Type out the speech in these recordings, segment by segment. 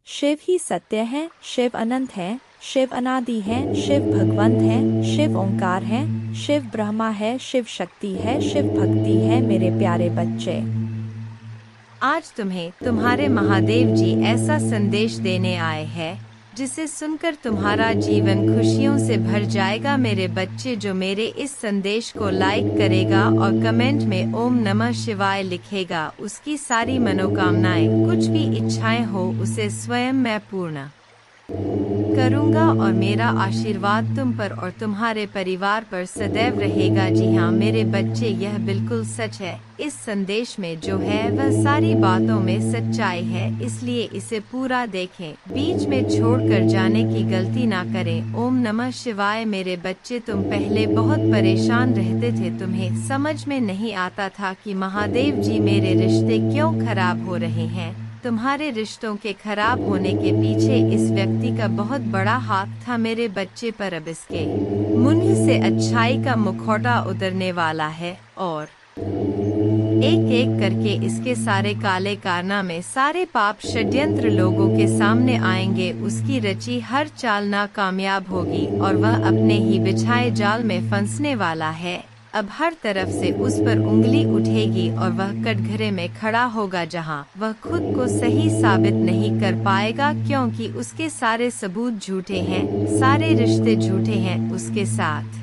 शिव ही सत्य है, शिव अनंत है, शिव अनादि है, शिव भगवंत है, शिव ओंकार है, शिव ब्रह्मा है, शिव शक्ति है, शिव भक्ति है। मेरे प्यारे बच्चे, आज तुम्हें तुम्हारे महादेव जी ऐसा संदेश देने आए हैं जिसे सुनकर तुम्हारा जीवन खुशियों से भर जाएगा। मेरे बच्चे, जो मेरे इस संदेश को लाइक करेगा और कमेंट में ओम नमः शिवाय लिखेगा, उसकी सारी मनोकामनाएं, कुछ भी इच्छाएं हो, उसे स्वयं मैं पूर्ण करूंगा और मेरा आशीर्वाद तुम पर और तुम्हारे परिवार पर सदैव रहेगा। जी हाँ मेरे बच्चे, यह बिल्कुल सच है। इस संदेश में जो है वह सारी बातों में सच्चाई है, इसलिए इसे पूरा देखें, बीच में छोड़कर जाने की गलती ना करें। ओम नमः शिवाय। मेरे बच्चे, तुम पहले बहुत परेशान रहते थे, तुम्हें समझ में नहीं आता था कि महादेव जी मेरे रिश्ते क्यों खराब हो रहे हैं। तुम्हारे रिश्तों के खराब होने के पीछे इस व्यक्ति का बहुत बड़ा हाथ था मेरे बच्चे, पर अब इसके मुंह से अच्छाई का मुखौटा उतरने वाला है और एक एक करके इसके सारे काले कारनामे, सारे पाप षड्यंत्र लोगों के सामने आएंगे। उसकी रची हर चाल नाकामयाब होगी और वह अपने ही बिछाए जाल में फंसने वाला है। अब हर तरफ से उस पर उंगली उठेगी और वह कटघरे में खड़ा होगा जहां वह खुद को सही साबित नहीं कर पाएगा, क्योंकि उसके सारे सबूत झूठे हैं, सारे रिश्ते झूठे हैं। उसके साथ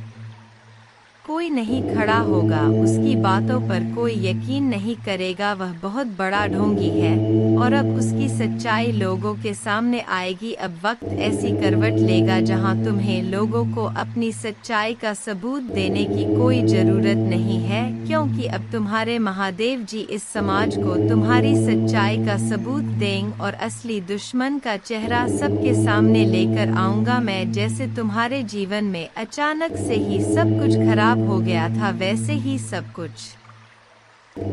कोई नहीं खड़ा होगा, उसकी बातों पर कोई यकीन नहीं करेगा। वह बहुत बड़ा ढोंगी है और अब उसकी सच्चाई लोगों के सामने आएगी। अब वक्त ऐसी करवट लेगा जहां तुम्हें लोगों को अपनी सच्चाई का सबूत देने की कोई जरूरत नहीं है, क्योंकि अब तुम्हारे महादेव जी इस समाज को तुम्हारी सच्चाई का सबूत देंगे और असली दुश्मन का चेहरा सबके सामने लेकर आऊंगा मैं। जैसे तुम्हारे जीवन में अचानक से ही सब कुछ खराब हो गया था, वैसे ही सब कुछ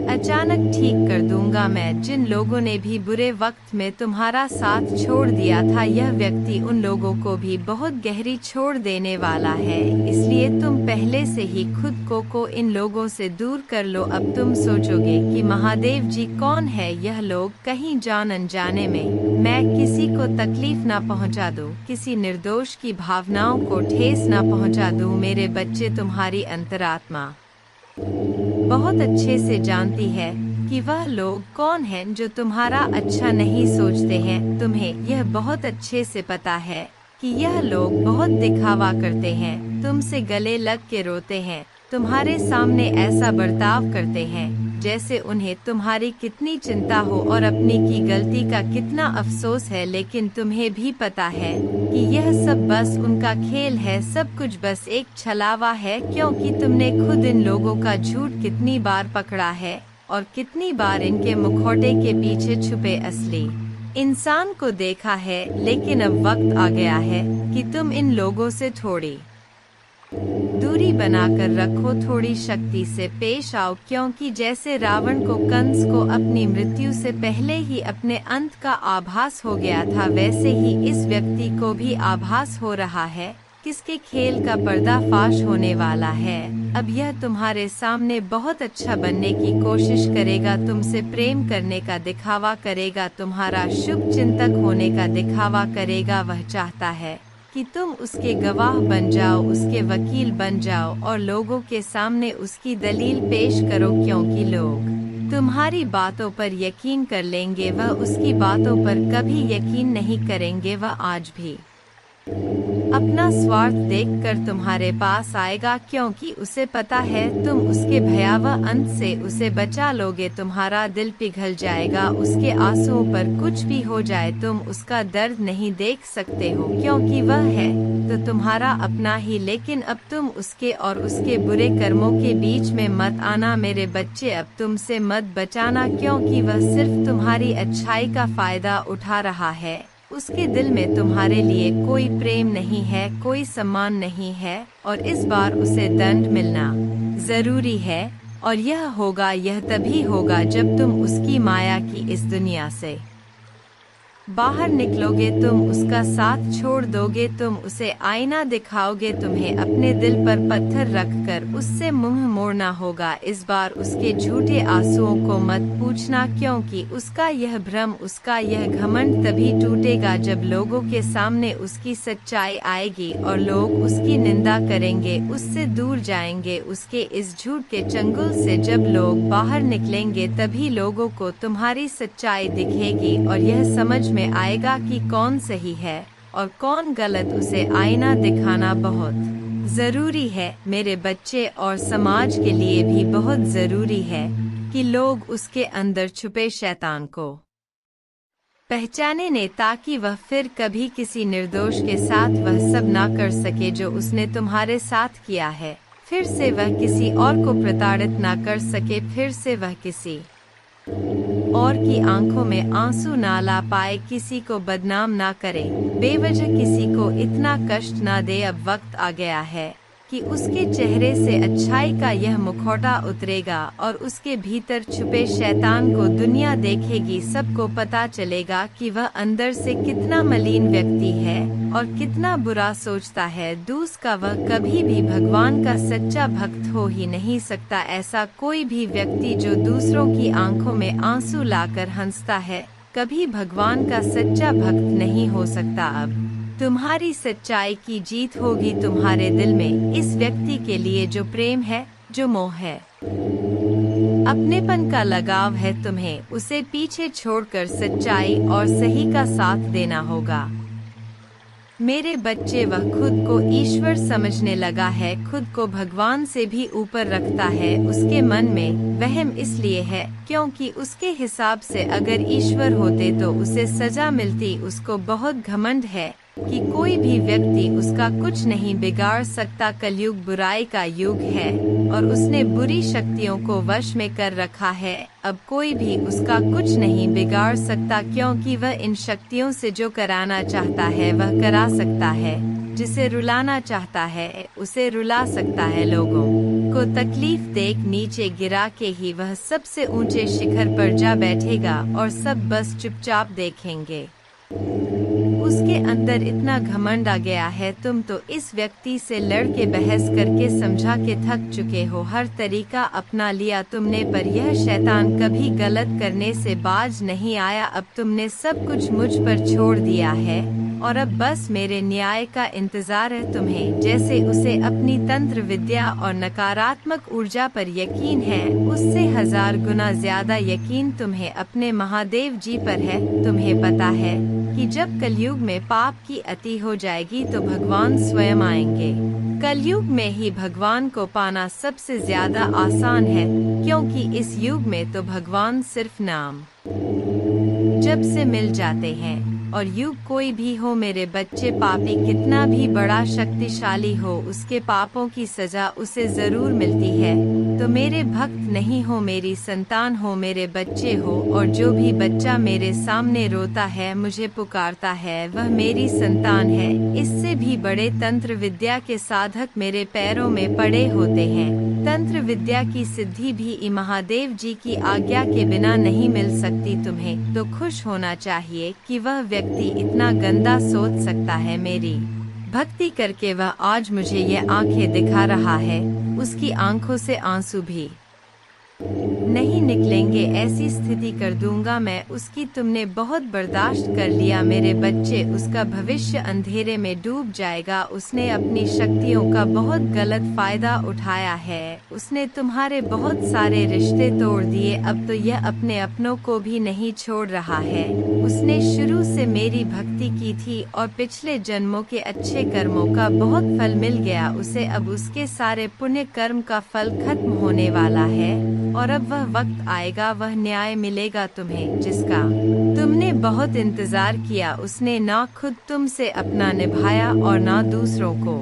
अचानक ठीक कर दूंगा मैं। जिन लोगों ने भी बुरे वक्त में तुम्हारा साथ छोड़ दिया था, यह व्यक्ति उन लोगों को भी बहुत गहरी छोड़ देने वाला है, इसलिए तुम पहले से ही खुद को इन लोगों से दूर कर लो। अब तुम सोचोगे कि महादेव जी कौन है, यह लोग कहीं जान अनजाने में मैं किसी को तकलीफ ना पहुंचा दूं, किसी निर्दोष की भावनाओं को ठेस ना पहुंचा दूं। मेरे बच्चे, तुम्हारी अंतरात्मा बहुत अच्छे से जानती है कि वह लोग कौन हैं जो तुम्हारा अच्छा नहीं सोचते हैं। तुम्हें यह बहुत अच्छे से पता है कि यह लोग बहुत दिखावा करते हैं, तुमसे गले लग के रोते हैं, तुम्हारे सामने ऐसा बर्ताव करते हैं जैसे उन्हें तुम्हारी कितनी चिंता हो और अपनी की गलती का कितना अफसोस है। लेकिन तुम्हें भी पता है कि यह सब बस उनका खेल है, सब कुछ बस एक छलावा है, क्योंकि तुमने खुद इन लोगों का झूठ कितनी बार पकड़ा है और कितनी बार इनके मुखौटे के पीछे छुपे असली इंसान को देखा है। लेकिन अब वक्त आ गया है कि तुम इन लोगों से थोड़ी दूरी बनाकर रखो, थोड़ी शक्ति से पेश आओ, क्योंकि जैसे रावण को कंस को अपनी मृत्यु से पहले ही अपने अंत का आभास हो गया था, वैसे ही इस व्यक्ति को भी आभास हो रहा है किसके खेल का पर्दाफाश होने वाला है। अब यह तुम्हारे सामने बहुत अच्छा बनने की कोशिश करेगा, तुमसे प्रेम करने का दिखावा करेगा, तुम्हारा शुभ चिंतक होने का दिखावा करेगा। वह चाहता है कि तुम उसके गवाह बन जाओ, उसके वकील बन जाओ और लोगों के सामने उसकी दलील पेश करो, क्योंकि लोग तुम्हारी बातों पर यकीन कर लेंगे, वह उसकी बातों पर कभी यकीन नहीं करेंगे। वह आज भी अपना स्वार्थ देखकर तुम्हारे पास आएगा, क्योंकि उसे पता है तुम उसके भयावह अंत से उसे बचा लोगे। तुम्हारा दिल पिघल जाएगा, उसके आंसुओं पर कुछ भी हो जाए तुम उसका दर्द नहीं देख सकते हो, क्योंकि वह है तो तुम्हारा अपना ही। लेकिन अब तुम उसके और उसके बुरे कर्मों के बीच में मत आना मेरे बच्चे, अब तुमसे मत बचाना, क्योंकि वह सिर्फ तुम्हारी अच्छाई का फायदा उठा रहा है। उसके दिल में तुम्हारे लिए कोई प्रेम नहीं है, कोई सम्मान नहीं है और इस बार उसे दंड मिलना जरूरी है। और यह तभी होगा जब तुम उसकी माया की इस दुनिया से बाहर निकलोगे तुम उसका साथ छोड़ दोगे, तुम उसे आईना दिखाओगे, तुम्हें अपने दिल पर पत्थर रखकर उससे मुंह मोड़ना होगा। इस बार उसके झूठे आंसुओं को मत पूछना, क्योंकि उसका यह भ्रम, उसका यह घमंड तभी टूटेगा जब लोगों के सामने उसकी सच्चाई आएगी और लोग उसकी निंदा करेंगे, उससे दूर जाएंगे। उसके इस झूठ के चंगुल से जब लोग बाहर निकलेंगे तभी लोगों को तुम्हारी सच्चाई दिखेगी और यह समझ में आएगा कि कौन सही है और कौन गलत। उसे आईना दिखाना बहुत जरूरी है मेरे बच्चे, और समाज के लिए भी बहुत जरूरी है कि लोग उसके अंदर छुपे शैतान को पहचाने ने, ताकि वह फिर कभी किसी निर्दोष के साथ वह सब ना कर सके जो उसने तुम्हारे साथ किया है। फिर से वह किसी और को प्रताड़ित ना कर सके, फिर से वह किसी और की आंखों में आंसू ना ला पाए, किसी को बदनाम ना करे, बेवजह किसी को इतना कष्ट ना दे। अब वक्त आ गया है कि उसके चेहरे से अच्छाई का यह मुखौटा उतरेगा और उसके भीतर छुपे शैतान को दुनिया देखेगी। सबको पता चलेगा कि वह अंदर से कितना मलिन व्यक्ति है और कितना बुरा सोचता है। दूसरा, वह कभी भी भगवान का सच्चा भक्त हो ही नहीं सकता। ऐसा कोई भी व्यक्ति जो दूसरों की आंखों में आंसू लाकर हंसता है, कभी भगवान का सच्चा भक्त नहीं हो सकता। अब तुम्हारी सच्चाई की जीत होगी तुम्हारे दिल में, इस व्यक्ति के लिए जो प्रेम है, जो मोह है, अपनेपन का लगाव है, तुम्हें उसे पीछे छोड़कर सच्चाई और सही का साथ देना होगा। मेरे बच्चे, वह खुद को ईश्वर समझने लगा है, खुद को भगवान से भी ऊपर रखता है। उसके मन में वहम इसलिए है क्योंकि उसके हिसाब से अगर ईश्वर होते तो उसे सजा मिलती। उसको बहुत घमंड है कि कोई भी व्यक्ति उसका कुछ नहीं बिगाड़ सकता। कलयुग बुराई का युग है और उसने बुरी शक्तियों को वश में कर रखा है। अब कोई भी उसका कुछ नहीं बिगाड़ सकता, क्योंकि वह इन शक्तियों से जो कराना चाहता है वह करा सकता है, जिसे रुलाना चाहता है उसे रुला सकता है। लोगों को तकलीफ देख नीचे गिरा के ही वह सबसे ऊंचे शिखर पर जा बैठेगा और सब बस चुपचाप देखेंगे। उसके अंदर इतना घमंड आ गया है। तुम तो इस व्यक्ति से लड़ के बहस करके समझा के थक चुके हो, हर तरीका अपना लिया तुमने, पर यह शैतान कभी गलत करने से बाज नहीं आया। अब तुमने सब कुछ मुझ पर छोड़ दिया है और अब बस मेरे न्याय का इंतजार है तुम्हें। जैसे उसे अपनी तंत्र विद्या और नकारात्मक ऊर्जा पर यकीन है, उससे 1000 गुना ज्यादा यकीन तुम्हें अपने महादेव जी पर है। तुम्हें पता है कि जब कलयुग में पाप की अति हो जाएगी तो भगवान स्वयं आएंगे। कलयुग में ही भगवान को पाना सबसे ज्यादा आसान है, क्योंकि इस युग में तो भगवान सिर्फ नाम जब से मिल जाते हैं। और युग कोई भी हो मेरे बच्चे, पापी कितना भी बड़ा शक्तिशाली हो, उसके पापों की सजा उसे जरूर मिलती है। तो मेरे भक्त नहीं हो, मेरी संतान हो, मेरे बच्चे हो, और जो भी बच्चा मेरे सामने रोता है, मुझे पुकारता है, वह मेरी संतान है। इससे भी बड़े तंत्र विद्या के साधक मेरे पैरों में पड़े होते हैं। तंत्र विद्या की सिद्धि भी महादेव जी की आज्ञा के बिना नहीं मिल सकती। तुम्हें तो खुश होना चाहिए कि वह व्यक्ति इतना गंदा सोच सकता है। मेरी भक्ति करके वह आज मुझे ये आंखें दिखा रहा है, उसकी आंखों से आंसू भी नहीं निकलेंगे। ऐसी स्थिति कर दूंगा मैं उसकी। तुमने बहुत बर्दाश्त कर लिया मेरे बच्चे, उसका भविष्य अंधेरे में डूब जाएगा। उसने अपनी शक्तियों का बहुत गलत फायदा उठाया है। उसने तुम्हारे बहुत सारे रिश्ते तोड़ दिए। अब तो यह अपने अपनों को भी नहीं छोड़ रहा है। उसने शुरू से मेरी भक्ति की थी और पिछले जन्मों के अच्छे कर्मों का बहुत फल मिल गया उसे। अब उसके सारे पुण्य कर्म का फल खत्म होने वाला है और अब वह वक्त आएगा, वह न्याय मिलेगा तुम्हें, जिसका तुमने बहुत इंतजार किया। उसने ना खुद तुमसे अपना निभाया और ना दूसरों को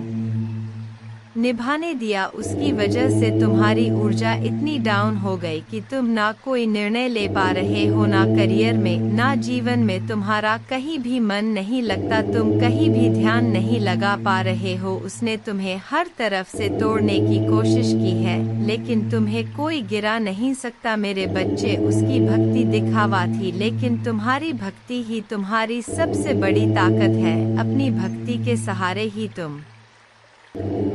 निभाने दिया, उसकी वजह से तुम्हारी ऊर्जा इतनी डाउन हो गई कि तुम ना कोई निर्णय ले पा रहे हो, ना करियर में, ना जीवन में। तुम्हारा कहीं भी मन नहीं लगता, तुम कहीं भी ध्यान नहीं लगा पा रहे हो। उसने तुम्हें हर तरफ से तोड़ने की कोशिश की है, लेकिन तुम्हें कोई गिरा नहीं सकता मेरे बच्चे। उसकी भक्ति दिखावा थी, लेकिन तुम्हारी भक्ति ही तुम्हारी सबसे बड़ी ताकत है। अपनी भक्ति के सहारे ही तुम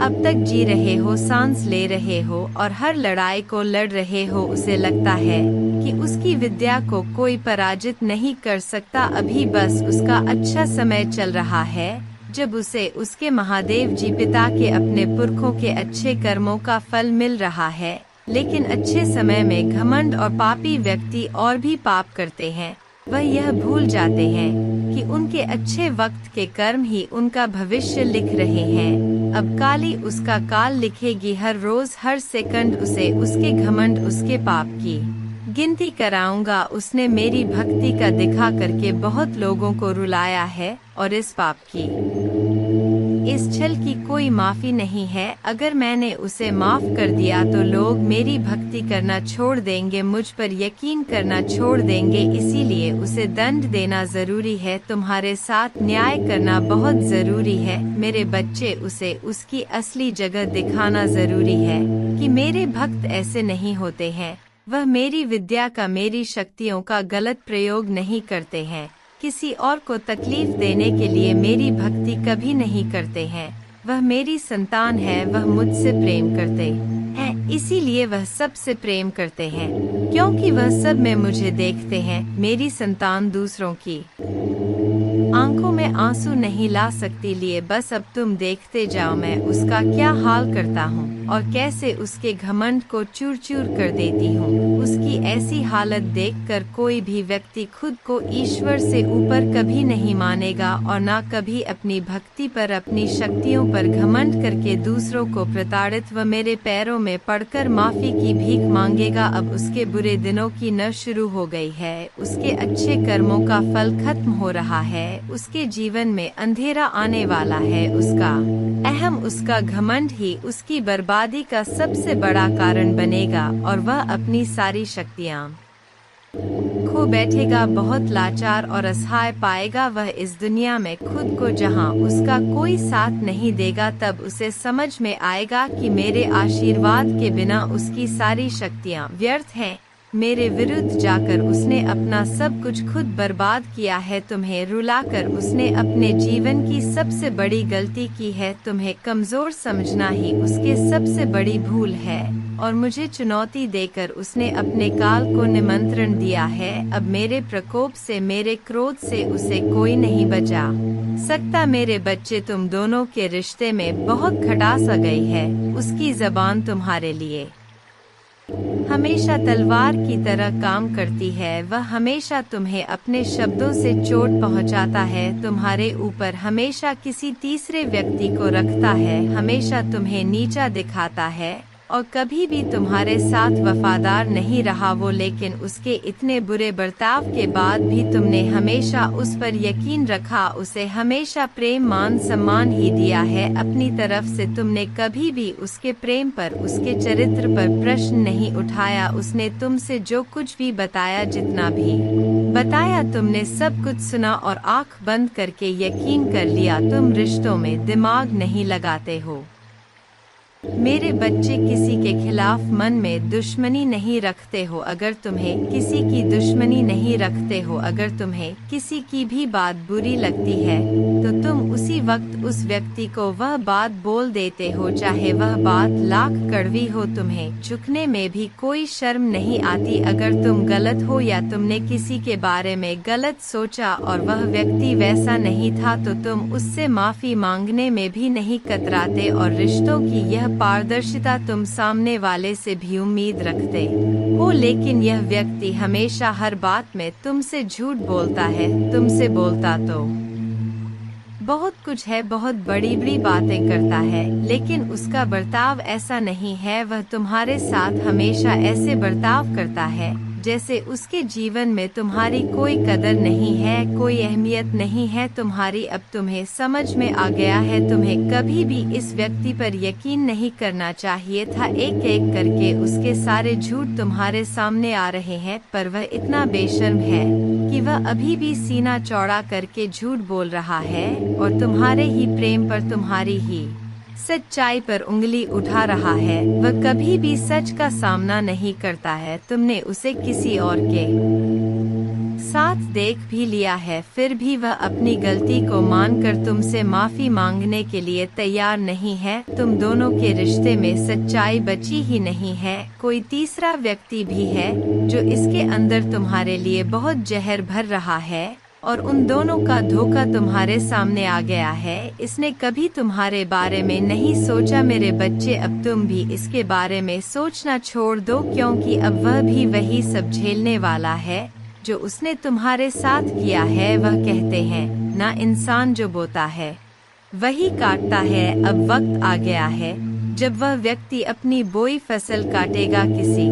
अब तक जी रहे हो, सांस ले रहे हो और हर लड़ाई को लड़ रहे हो। उसे लगता है कि उसकी विद्या को कोई पराजित नहीं कर सकता। अभी बस उसका अच्छा समय चल रहा है, जब उसे उसके महादेव जी पिता के अपने पुरखों के अच्छे कर्मों का फल मिल रहा है। लेकिन अच्छे समय में घमंड और पापी व्यक्ति और भी पाप करते हैं। वह यह भूल जाते हैं कि उनके अच्छे वक्त के कर्म ही उनका भविष्य लिख रहे हैं। अब काली उसका काल लिखेगी, हर रोज हर सेकंड उसे उसके घमंड, उसके पाप की गिनती कराऊंगा। उसने मेरी भक्ति का दिखा करके बहुत लोगों को रुलाया है और इस पाप की, इस छल की कोई माफी नहीं है। अगर मैंने उसे माफ कर दिया तो लोग मेरी भक्ति करना छोड़ देंगे, मुझ पर यकीन करना छोड़ देंगे। इसीलिए उसे दंड देना जरूरी है, तुम्हारे साथ न्याय करना बहुत जरूरी है मेरे बच्चे। उसे उसकी असली जगह दिखाना जरूरी है कि मेरे भक्त ऐसे नहीं होते हैं। वह मेरी विद्या का, मेरी शक्तियों का गलत प्रयोग नहीं करते हैं। किसी और को तकलीफ देने के लिए मेरी भक्ति कभी नहीं करते हैं। वह मेरी संतान है, वह मुझसे प्रेम करते हैं, इसीलिए वह सबसे प्रेम करते हैं, क्योंकि वह सब में मुझे देखते हैं। मेरी संतान दूसरों की आंखों में आंसू नहीं ला सकती, लिए बस अब तुम देखते जाओ मैं उसका क्या हाल करता हूँ और कैसे उसके घमंड को चूर चूर कर देती हूँ। उसकी ऐसी हालत देखकर कोई भी व्यक्ति खुद को ईश्वर से ऊपर कभी नहीं मानेगा और ना कभी अपनी भक्ति पर, अपनी शक्तियों पर घमंड करके दूसरों को प्रताड़ित व मेरे पैरों में पड़कर माफी की भीख मांगेगा। अब उसके बुरे दिनों की न शुरू हो गई है, उसके अच्छे कर्मों का फल खत्म हो रहा है। उसके जीवन में अंधेरा आने वाला है। उसका अहम, उसका घमंड ही उसकी बर्बादी का सबसे बड़ा कारण बनेगा और वह अपनी सारी शक्तियाँ खो बैठेगा, बहुत लाचार और असहाय पाएगा वह इस दुनिया में खुद को, जहाँ उसका कोई साथ नहीं देगा। तब उसे समझ में आएगा कि मेरे आशीर्वाद के बिना उसकी सारी शक्तियाँ व्यर्थ हैं। मेरे विरुद्ध जाकर उसने अपना सब कुछ खुद बर्बाद किया है। तुम्हें रुलाकर उसने अपने जीवन की सबसे बड़ी गलती की है। तुम्हें कमजोर समझना ही उसके सबसे बड़ी भूल है और मुझे चुनौती देकर उसने अपने काल को निमंत्रण दिया है। अब मेरे प्रकोप से, मेरे क्रोध से उसे कोई नहीं बचा सकता। मेरे बच्चे, तुम दोनों के रिश्ते में बहुत खटास आ गई है। उसकी जबान तुम्हारे लिए हमेशा तलवार की तरह काम करती है। वह हमेशा तुम्हें अपने शब्दों से चोट पहुंचाता है, तुम्हारे ऊपर हमेशा किसी तीसरे व्यक्ति को रखता है, हमेशा तुम्हें नीचा दिखाता है और कभी भी तुम्हारे साथ वफादार नहीं रहा वो। लेकिन उसके इतने बुरे बर्ताव के बाद भी तुमने हमेशा उस पर यकीन रखा, उसे हमेशा प्रेम, मान, सम्मान ही दिया है। अपनी तरफ से तुमने कभी भी उसके प्रेम पर, उसके चरित्र पर प्रश्न नहीं उठाया। उसने तुमसे जो कुछ भी बताया, जितना भी बताया, तुमने सब कुछ सुना और आंख बंद करके यकीन कर लिया। तुम रिश्तों में दिमाग नहीं लगाते हो। मेरे बच्चे, किसी के खिलाफ मन में दुश्मनी नहीं रखते हो। अगर तुम्हें किसी की दुश्मनी नहीं रखते हो, अगर तुम्हें किसी की भी बात बुरी लगती है तो तुम उसी वक्त उस व्यक्ति को वह बात बोल देते हो, चाहे वह बात लाख कड़वी हो। तुम्हें झुकने में भी कोई शर्म नहीं आती। अगर तुम गलत हो या तुमने किसी के बारे में गलत सोचा और वह व्यक्ति वैसा नहीं था तो तुम उससे माफी मांगने में भी नहीं कतराते और रिश्तों की यह पारदर्शिता तुम सामने वाले से भी उम्मीद रखते हो। लेकिन यह व्यक्ति हमेशा हर बात में तुमसे झूठ बोलता है। तुमसे बोलता तो बहुत कुछ है, बहुत बड़ी बड़ी बातें करता है, लेकिन उसका बर्ताव ऐसा नहीं है। वह तुम्हारे साथ हमेशा ऐसे बर्ताव करता है जैसे उसके जीवन में तुम्हारी कोई कदर नहीं है, कोई अहमियत नहीं है तुम्हारी। अब तुम्हें समझ में आ गया है, तुम्हें कभी भी इस व्यक्ति पर यकीन नहीं करना चाहिए था। एक एक करके उसके सारे झूठ तुम्हारे सामने आ रहे हैं, पर वह इतना बेशर्म है कि वह अभी भी सीना चौड़ा करके झूठ बोल रहा है और तुम्हारे ही प्रेम पर, तुम्हारी ही सच्चाई पर उंगली उठा रहा है। वह कभी भी सच का सामना नहीं करता है। तुमने उसे किसी और के साथ देख भी लिया है, फिर भी वह अपनी गलती को मानकर तुमसे माफी मांगने के लिए तैयार नहीं है। तुम दोनों के रिश्ते में सच्चाई बची ही नहीं है। कोई तीसरा व्यक्ति भी है जो इसके अंदर तुम्हारे लिए बहुत जहर भर रहा है और उन दोनों का धोखा तुम्हारे सामने आ गया है। इसने कभी तुम्हारे बारे में नहीं सोचा मेरे बच्चे। अब तुम भी इसके बारे में सोचना छोड़ दो, क्योंकि अब वह भी वही सब झेलने वाला है जो उसने तुम्हारे साथ किया है। वह कहते हैं ना, इंसान जो बोता है वही काटता है। अब वक्त आ गया है जब वह व्यक्ति अपनी बोई फसल काटेगा। किसी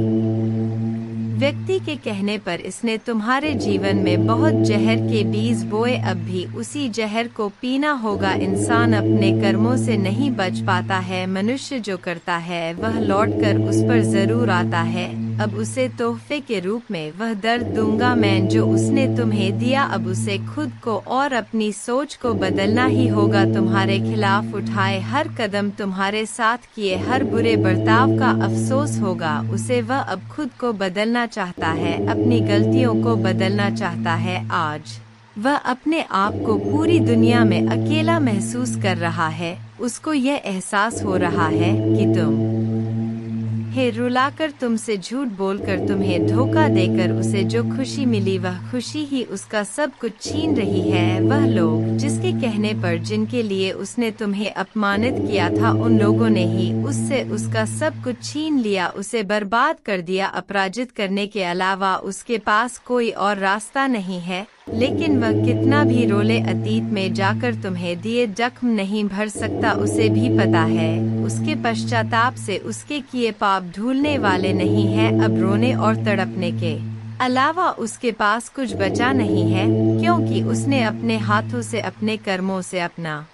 व्यक्ति के कहने पर इसने तुम्हारे जीवन में बहुत जहर के बीज बोए, अब भी उसी जहर को पीना होगा। इंसान अपने कर्मों से नहीं बच पाता है। मनुष्य जो करता है वह लौटकर उस पर जरूर आता है। अब उसे तोहफे के रूप में वह दर्द दूंगा मैं जो उसने तुम्हें दिया। अब उसे खुद को और अपनी सोच को बदलना ही होगा। तुम्हारे खिलाफ उठाए हर कदम, तुम्हारे साथ किए हर बुरे बर्ताव का अफसोस होगा उसे। वह अब खुद को बदलना चाहता है, अपनी गलतियों को बदलना चाहता है। आज वह अपने आप को पूरी दुनिया में अकेला महसूस कर रहा है। उसको यह एहसास हो रहा है कि तुम है रुलाकर, तुमसे झूठ बोलकर, तुम्हें धोखा देकर उसे जो खुशी मिली वह खुशी ही उसका सब कुछ छीन रही है। वह लोग जिसके कहने पर, जिनके लिए उसने तुम्हें अपमानित किया था, उन लोगों ने ही उससे उसका सब कुछ छीन लिया, उसे बर्बाद कर दिया। अपराजित करने के अलावा उसके पास कोई और रास्ता नहीं है। लेकिन वह कितना भी रोले, अतीत में जाकर तुम्हें दिए जख्म नहीं भर सकता। उसे भी पता है उसके पश्चाताप से उसके किए पाप धुलने वाले नहीं हैं। अब रोने और तड़पने के अलावा उसके पास कुछ बचा नहीं है, क्योंकि उसने अपने हाथों से, अपने कर्मों से अपना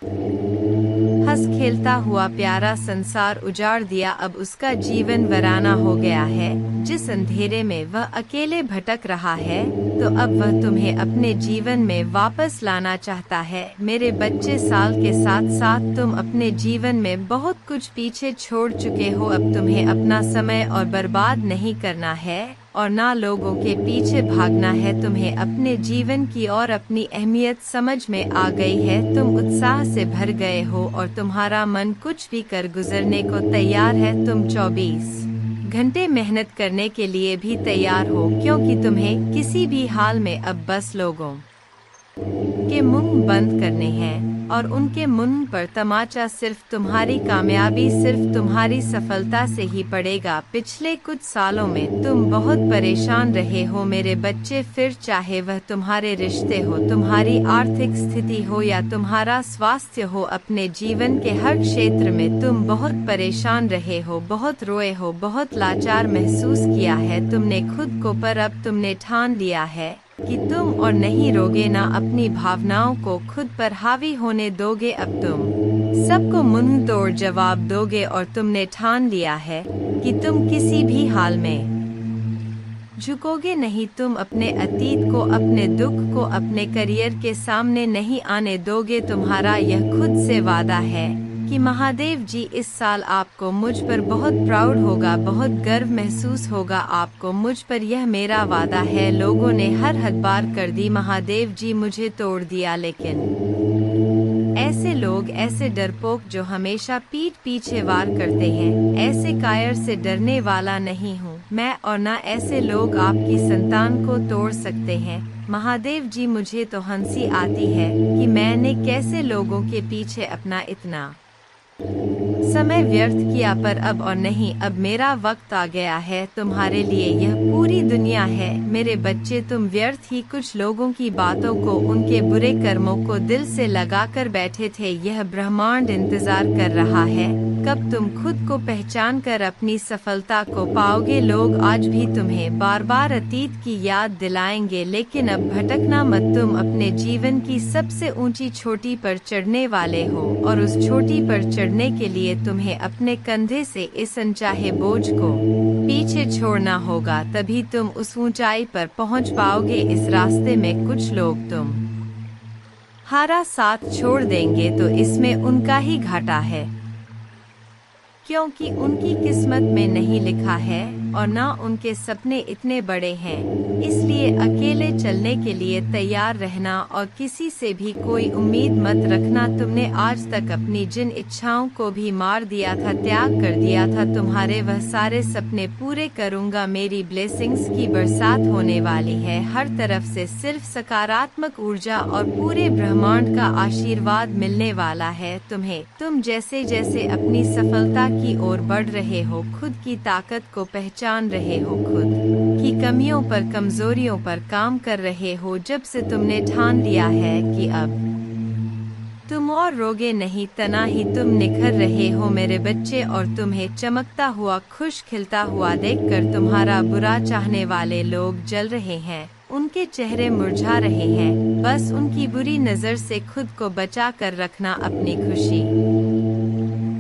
हंस खेलता हुआ प्यारा संसार उजाड़ दिया। अब उसका जीवन वीराना हो गया है। जिस अंधेरे में वह अकेले भटक रहा है, तो अब वह तुम्हें अपने जीवन में वापस लाना चाहता है। मेरे बच्चे, साल के साथ साथ तुम अपने जीवन में बहुत कुछ पीछे छोड़ चुके हो। अब तुम्हें अपना समय और बर्बाद नहीं करना है और ना लोगों के पीछे भागना है। तुम्हें अपने जीवन की और अपनी अहमियत समझ में आ गई है। तुम उत्साह से भर गए हो और तुम्हारा मन कुछ भी कर गुजरने को तैयार है। तुम 24 घंटे मेहनत करने के लिए भी तैयार हो, क्योंकि तुम्हें किसी भी हाल में अब बस लोगों के मुंह बंद करने हैं और उनके मुंह पर तमाचा सिर्फ तुम्हारी कामयाबी, सिर्फ तुम्हारी सफलता से ही पड़ेगा। पिछले कुछ सालों में तुम बहुत परेशान रहे हो मेरे बच्चे, फिर चाहे वह तुम्हारे रिश्ते हो, तुम्हारी आर्थिक स्थिति हो या तुम्हारा स्वास्थ्य हो, अपने जीवन के हर क्षेत्र में तुम बहुत परेशान रहे हो, बहुत रोए हो, बहुत लाचार महसूस किया है तुमने खुद को। पर अब तुमने ठान लिया है कि तुम और नहीं रोगे, ना अपनी भावनाओं को खुद पर हावी होने दोगे। अब तुम सबको मुंह तोड़ जवाब दोगे और तुमने ठान लिया है कि तुम किसी भी हाल में झुकोगे नहीं। तुम अपने अतीत को, अपने दुख को अपने करियर के सामने नहीं आने दोगे। तुम्हारा यह खुद से वादा है कि महादेव जी इस साल आपको मुझ पर बहुत प्राउड होगा, बहुत गर्व महसूस होगा आपको मुझ पर, यह मेरा वादा है। लोगों ने हर हद पार कर दी, महादेव जी मुझे तोड़ दिया, लेकिन ऐसे लोग, ऐसे डरपोक जो हमेशा पीठ पीछे वार करते हैं, ऐसे कायर से डरने वाला नहीं हूँ मैं, और न ऐसे लोग आपकी संतान को तोड़ सकते हैं। महादेव जी मुझे तो हंसी आती है कि मैंने कैसे लोगों के पीछे अपना इतना समय व्यर्थ किया, पर अब और नहीं, अब मेरा वक्त आ गया है। तुम्हारे लिए यह पूरी दुनिया है। मेरे बच्चे, तुम व्यर्थ ही कुछ लोगों की बातों को, उनके बुरे कर्मों को दिल से लगाकर बैठे थे। यह ब्रह्मांड इंतजार कर रहा है कब तुम खुद को पहचान कर अपनी सफलता को पाओगे। लोग आज भी तुम्हें बार बार अतीत की याद दिलाएंगे, लेकिन अब भटकना मत। तुम अपने जीवन की सबसे ऊंची चोटी पर चढ़ने वाले हो, और उस चोटी पर चढ़ने के लिए तुम्हें अपने कंधे से इस अनचाहे बोझ को पीछे छोड़ना होगा, तभी तुम उस ऊंचाई पर पहुंच पाओगे। इस रास्ते में कुछ लोग तुम हारा साथ छोड़ देंगे, तो इसमें उनका ही घाटा है, क्योंकि उनकी किस्मत में नहीं लिखा है और ना उनके सपने इतने बड़े हैं। इसलिए अकेले चलने के लिए तैयार रहना और किसी से भी कोई उम्मीद मत रखना। तुमने आज तक अपनी जिन इच्छाओं को भी मार दिया था, त्याग कर दिया था, तुम्हारे वह सारे सपने पूरे करूंगा। मेरी ब्लेसिंग्स की बरसात होने वाली है, हर तरफ से सिर्फ सकारात्मक ऊर्जा और पूरे ब्रह्मांड का आशीर्वाद मिलने वाला है तुम्हें। तुम जैसे जैसे अपनी सफलता की ओर बढ़ रहे हो, खुद की ताकत को पहचान रहे हो, खुद की कमियों पर, कमजोरियों पर काम कर रहे हो। जब से तुमने ठान लिया है कि अब तुम और रोगे नहीं, तना ही तुम निखर रहे हो मेरे बच्चे, और तुम्हें चमकता हुआ, खुश खिलता हुआ देखकर तुम्हारा बुरा चाहने वाले लोग जल रहे हैं, उनके चेहरे मुरझा रहे हैं। बस उनकी बुरी नजर से खुद को बचा कर रखना, अपनी खुशी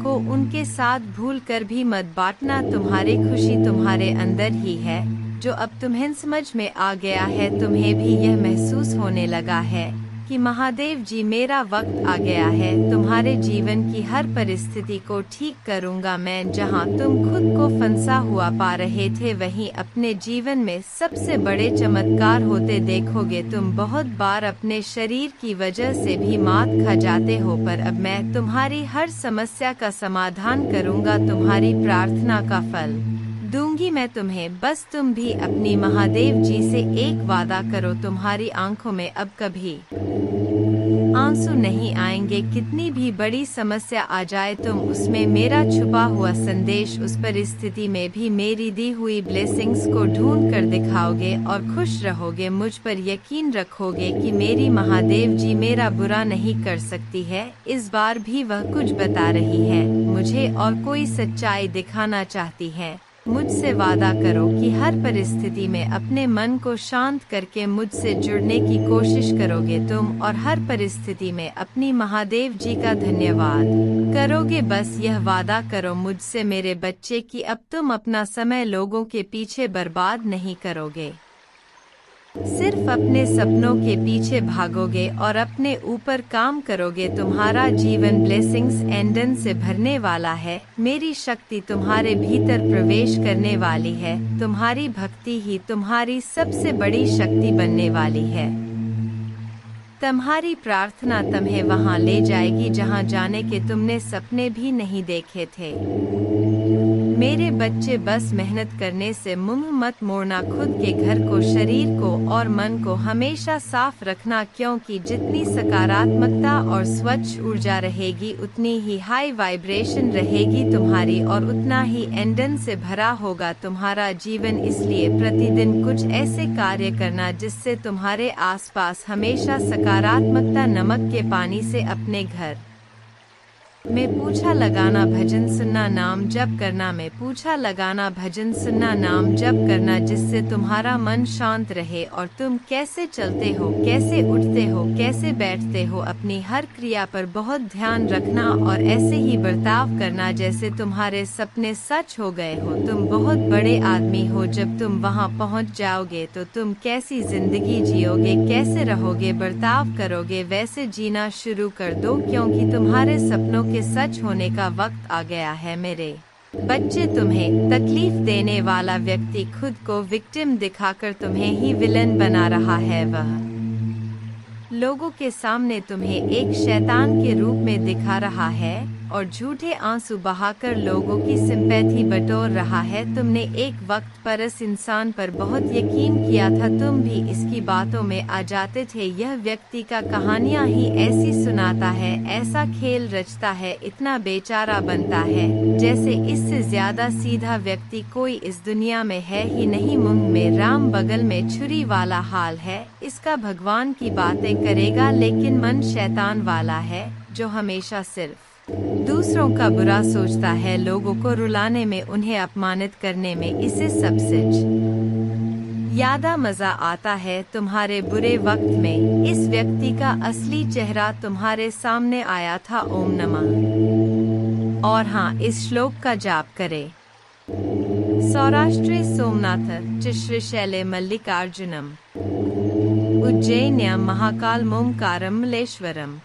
को उनके साथ भूल कर भी मत बांटना। तुम्हारी खुशी तुम्हारे अंदर ही है, जो अब तुम्हें समझ में आ गया है। तुम्हें भी यह महसूस होने लगा है कि महादेव जी, मेरा वक्त आ गया है, तुम्हारे जीवन की हर परिस्थिति को ठीक करूंगा मैं। जहां तुम खुद को फंसा हुआ पा रहे थे, वहीं अपने जीवन में सबसे बड़े चमत्कार होते देखोगे। तुम बहुत बार अपने शरीर की वजह से भी मात खा जाते हो, पर अब मैं तुम्हारी हर समस्या का समाधान करूंगा, तुम्हारी प्रार्थना का फल दूंगी मैं तुम्हें। बस तुम भी अपनी महादेव जी से एक वादा करो, तुम्हारी आंखों में अब कभी आंसू नहीं आएंगे। कितनी भी बड़ी समस्या आ जाए, तुम उसमें मेरा छुपा हुआ संदेश, उस परिस्थिति में भी मेरी दी हुई ब्लेसिंग्स को ढूंढ कर दिखाओगे और खुश रहोगे। मुझ पर यकीन रखोगे कि मेरी महादेव जी मेरा बुरा नहीं कर सकती है। इस बार भी वह कुछ बता रही है मुझे और कोई सच्चाई दिखाना चाहती है। मुझसे वादा करो कि हर परिस्थिति में अपने मन को शांत करके मुझसे जुड़ने की कोशिश करोगे तुम, और हर परिस्थिति में अपनी महादेव जी का धन्यवाद करोगे। बस यह वादा करो मुझसे मेरे बच्चे कि अब तुम अपना समय लोगों के पीछे बर्बाद नहीं करोगे, सिर्फ अपने सपनों के पीछे भागोगे और अपने ऊपर काम करोगे। तुम्हारा जीवन ब्लेसिंग्स एंडन से भरने वाला है। मेरी शक्ति तुम्हारे भीतर प्रवेश करने वाली है। तुम्हारी भक्ति ही तुम्हारी सबसे बड़ी शक्ति बनने वाली है। तुम्हारी प्रार्थना तुम्हें वहां ले जाएगी जहां जाने के तुमने सपने भी नहीं देखे थे। मेरे बच्चे, बस मेहनत करने से मुंह मत मोड़ना। खुद के घर को, शरीर को और मन को हमेशा साफ रखना, क्योंकि जितनी सकारात्मकता और स्वच्छ ऊर्जा रहेगी, उतनी ही हाई वाइब्रेशन रहेगी तुम्हारी, और उतना ही एंडन से भरा होगा तुम्हारा जीवन। इसलिए प्रतिदिन कुछ ऐसे कार्य करना जिससे तुम्हारे आसपास हमेशा सकारात्मकता, नमक के पानी से अपने घर में पूछा लगाना, भजन सुनना, नाम जप करना। में पूछा लगाना, भजन सुनना, नाम जप करना, जिससे तुम्हारा मन शांत रहे और तुम कैसे चलते हो, कैसे उठते हो, कैसे बैठते हो, अपनी हर क्रिया पर बहुत ध्यान रखना और ऐसे ही बर्ताव करना जैसे तुम्हारे सपने सच हो गए हो। तुम बहुत बड़े आदमी हो। जब तुम वहां पहुंच जाओगे तो तुम कैसी जिंदगी जियोगे, कैसे रहोगे, बर्ताव करोगे, वैसे जीना शुरू कर दो, क्योंकि तुम्हारे सपनों के सच होने का वक्त आ गया है मेरे बच्चे। तुम्हें तकलीफ देने वाला व्यक्ति खुद को विक्टिम दिखाकर तुम्हें ही विलन बना रहा है। वह लोगों के सामने तुम्हें एक शैतान के रूप में दिखा रहा है और झूठे आंसू बहाकर लोगों की सिंपैथी बटोर रहा है। तुमने एक वक्त पर इस इंसान पर बहुत यकीन किया था, तुम भी इसकी बातों में आ जाते थे। यह व्यक्ति का कहानियां ही ऐसी सुनाता है, ऐसा खेल रचता है, इतना बेचारा बनता है जैसे इससे ज्यादा सीधा व्यक्ति कोई इस दुनिया में है ही नहीं। मुंह में राम बगल में छुरी वाला हाल है। इसका भगवान की बातें करेगा लेकिन मन शैतान वाला है, जो हमेशा सिर्फ दूसरों का बुरा सोचता है, लोगों को रुलाने में, उन्हें अपमानित करने में इसे सबसे ज्यादा मजा आता है। तुम्हारे बुरे वक्त में इस व्यक्ति का असली चेहरा तुम्हारे सामने आया था। ओम नमः। और हाँ, इस श्लोक का जाप करें। सौराष्ट्रे सोमनाथ च श्रीशैले मल्लिकार्जुनम उज्जैन्यां महाकालमोंकारं मल्लेश्वरम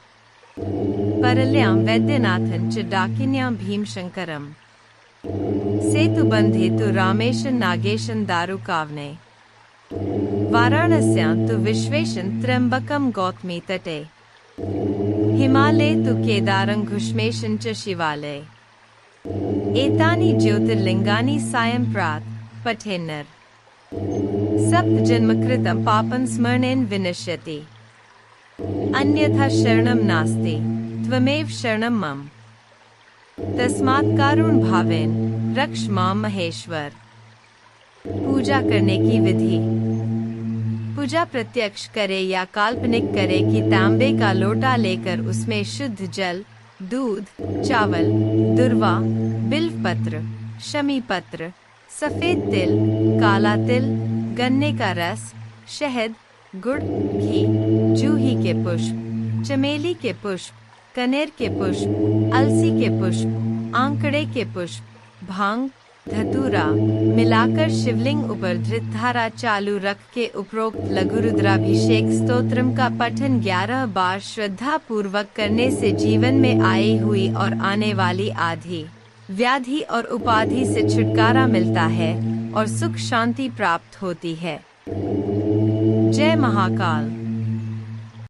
परल्यां वैद्यनाथं च डाकिन्यां भीमशंकरम सेतुबंधे तु रामेशं नागेशं दारुकावने वाराणस्यां तु विश्वेशं त्र्यंबकं गौतमी तटे हिमालये तु केदारं घुष्मेशं च शिवालये एतानि ज्योतिर्लिंगानि सायं प्रात पठेन्नर सप्तजन्मकृतं पापं स्मरणेन विनश्यति अन्यथा शरणं नास्ति त्वमेव शरणं मम तस्मात् कारुण्य भावेन रक्ष मां महेश्वर। पूजा करने की विधि। पूजा प्रत्यक्ष करे या काल्पनिक करे कि तांबे का लोटा लेकर उसमें शुद्ध जल, दूध, चावल, दुर्वा, बिल्व पत्र, शमी पत्र, सफेद तिल, काला तिल, गन्ने का रस, शहद, गुड़, घी, जूही के पुष्प, चमेली के पुष्प, कनेर के पुष्प, अलसी के पुष्प, आंकड़े के पुष्प, भांग, धतूरा मिलाकर शिवलिंग ऊपर धृत धारा चालू रख के उपरोक्त लघु रुद्राभिषेक स्तोत्रम का पठन 11 बार श्रद्धा पूर्वक करने से जीवन में आई हुई और आने वाली आधी व्याधि और उपाधि से छुटकारा मिलता है और सुख शांति प्राप्त होती है। जय महाकाल।